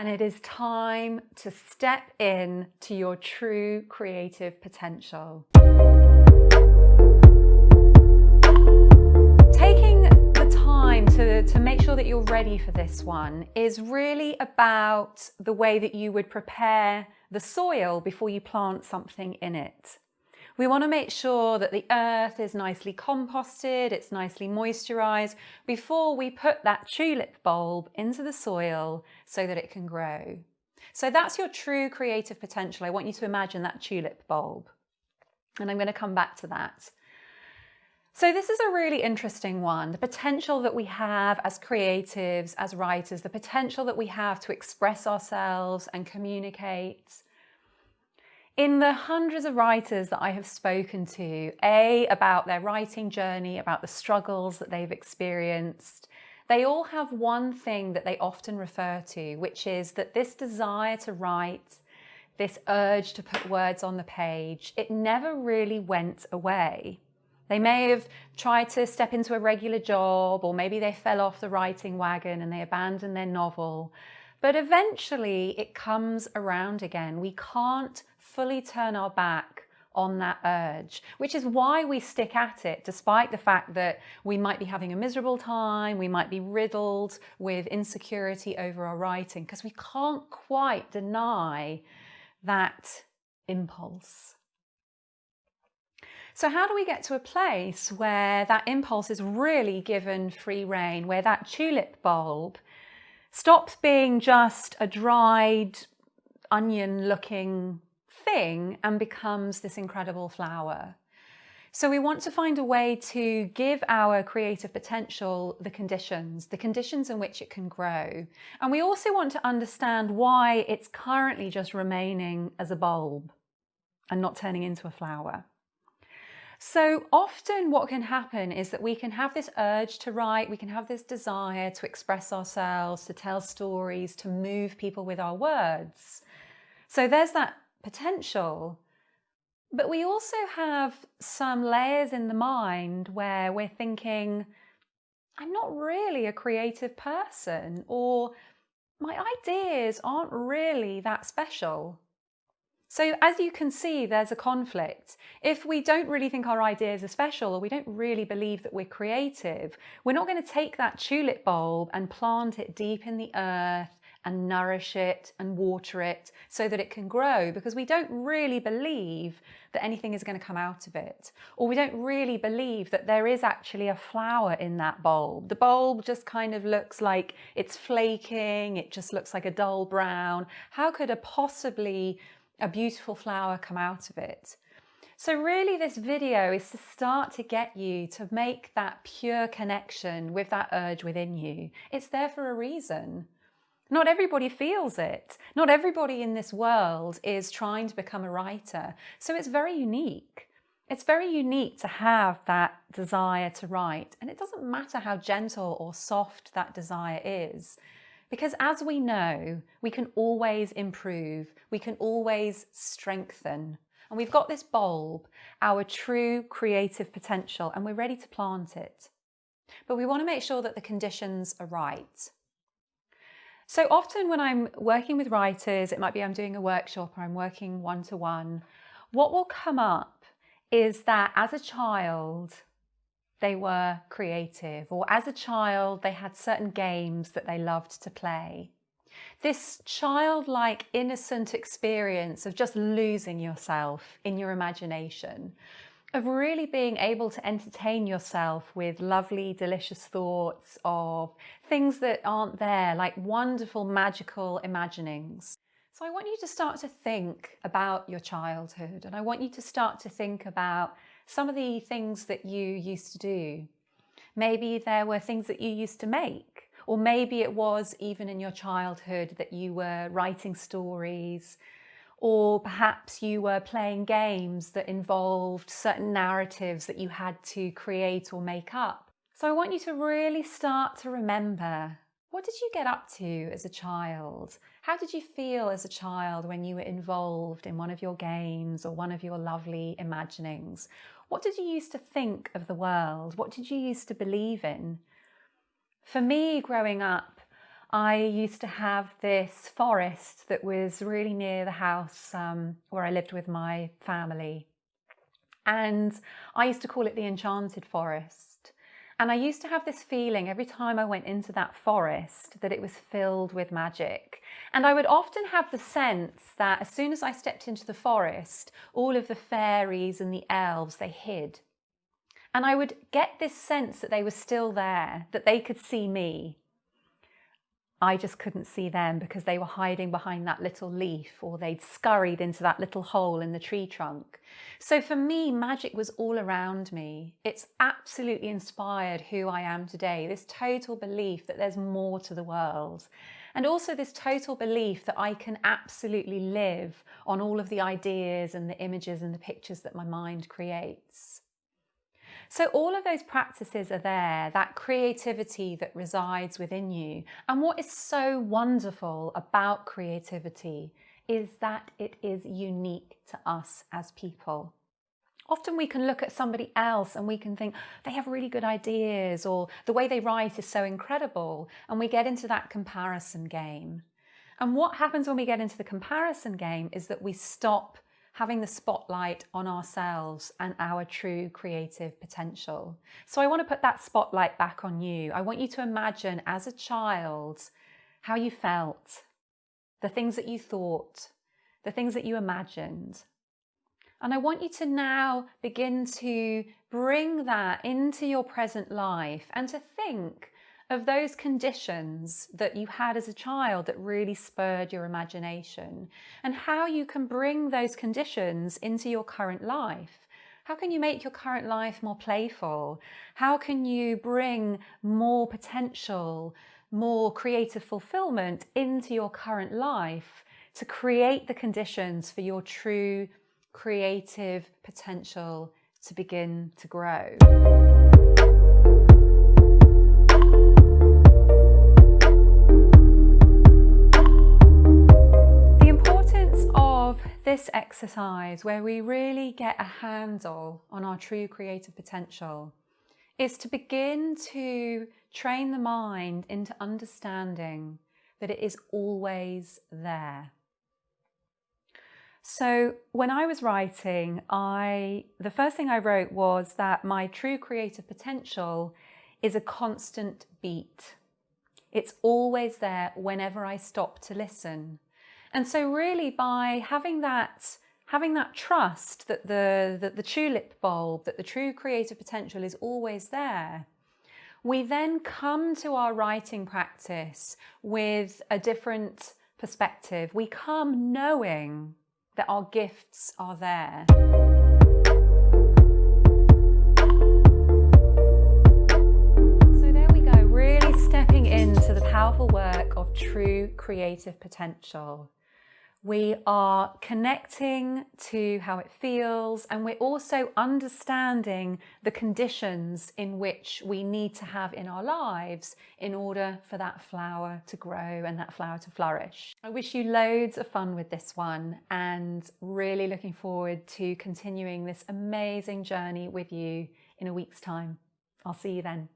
and it is time to step in to your true creative potential. Taking the time to make sure that you're ready for this one is really about the way that you would prepare the soil before you plant something in it. We want to make sure that the earth is nicely composted, it's nicely moisturized before we put that tulip bulb into the soil so that it can grow. So that's your true creative potential. I want you to imagine that tulip bulb. And I'm going to come back to that. So this is a really interesting one, the potential that we have as creatives, as writers, the potential that we have to express ourselves and communicate. In the hundreds of writers that I have spoken to, about their writing journey, about the struggles that they've experienced, they all have one thing that they often refer to, which is that this desire to write, this urge to put words on the page, it never really went away. They may have tried to step into a regular job, or maybe they fell off the writing wagon and they abandoned their novel. But eventually it comes around again. We can't fully turn our back on that urge, which is why we stick at it, despite the fact that we might be having a miserable time, we might be riddled with insecurity over our writing, because we can't quite deny that impulse. So how do we get to a place where that impulse is really given free rein, where that tulip bulb stops being just a dried onion-looking thing and becomes this incredible flower? So we want to find a way to give our creative potential the conditions in which it can grow. And we also want to understand why it's currently just remaining as a bulb and not turning into a flower. So often what can happen is that we can have this urge to write, we can have this desire to express ourselves, to tell stories, to move people with our words. So there's that potential. But we also have some layers in the mind where we're thinking, I'm not really a creative person, or my ideas aren't really that special. So as you can see, there's a conflict. If we don't really think our ideas are special, or we don't really believe that we're creative, we're not going to take that tulip bulb and plant it deep in the earth and nourish it and water it so that it can grow, because we don't really believe that anything is going to come out of it. Or we don't really believe that there is actually a flower in that bulb. The bulb just kind of looks like it's flaking, it just looks like a dull brown. How could a beautiful flower come out of it? So really this video is to start to get you to make that pure connection with that urge within you. It's there for a reason. Not everybody feels it. Not everybody in this world is trying to become a writer. So it's very unique. It's very unique to have that desire to write. And it doesn't matter how gentle or soft that desire is. Because as we know, we can always improve, we can always strengthen. And we've got this bulb, our true creative potential, and we're ready to plant it. But we want to make sure that the conditions are right. So often when I'm working with writers, it might be I'm doing a workshop or I'm working one-to-one, what will come up is that as a child, they were creative, or as a child, they had certain games that they loved to play. This childlike, innocent experience of just losing yourself in your imagination, of really being able to entertain yourself with lovely, delicious thoughts of things that aren't there, like wonderful, magical imaginings. So I want you to start to think about your childhood, and I want you to start to think about some of the things that you used to do. Maybe there were things that you used to make, or maybe it was even in your childhood that you were writing stories, or perhaps you were playing games that involved certain narratives that you had to create or make up. So I want you to really start to remember, what did you get up to as a child? How did you feel as a child when you were involved in one of your games or one of your lovely imaginings? What did you used to think of the world? What did you used to believe in? For me, growing up, I used to have this forest that was really near the house where I lived with my family. And I used to call it the Enchanted Forest. And I used to have this feeling every time I went into that forest that it was filled with magic. And I would often have the sense that as soon as I stepped into the forest, all of the fairies and the elves, they hid. And I would get this sense that they were still there, that they could see me. I just couldn't see them because they were hiding behind that little leaf, or they'd scurried into that little hole in the tree trunk. So for me, magic was all around me. It's absolutely inspired who I am today, this total belief that there's more to the world. And also this total belief that I can absolutely live on all of the ideas and the images and the pictures that my mind creates. So all of those practices are there, that creativity that resides within you. And what is so wonderful about creativity is that it is unique to us as people. Often we can look at somebody else and we can think they have really good ideas, or the way they write is so incredible, and we get into that comparison game. And what happens when we get into the comparison game is that we stop having the spotlight on ourselves and our true creative potential. So I want to put that spotlight back on you. I want you to imagine as a child how you felt, the things that you thought, the things that you imagined. And I want you to now begin to bring that into your present life and to think of those conditions that you had as a child that really spurred your imagination, and how you can bring those conditions into your current life. How can you make your current life more playful? How can you bring more potential, more creative fulfillment into your current life to create the conditions for your true creative potential to begin to grow? This exercise, where we really get a handle on our true creative potential, is to begin to train the mind into understanding that it is always there. So when I was writing, the first thing I wrote was that my true creative potential is a constant beat. It's always there whenever I stop to listen. And so really by having that trust that the tulip bulb, that the true creative potential is always there, we then come to our writing practice with a different perspective. We come knowing that our gifts are there. So there we go, really stepping into the powerful work of true creative potential. We are connecting to how it feels, and we're also understanding the conditions in which we need to have in our lives in order for that flower to grow and that flower to flourish. I wish you loads of fun with this one, and really looking forward to continuing this amazing journey with you in a week's time. I'll see you then.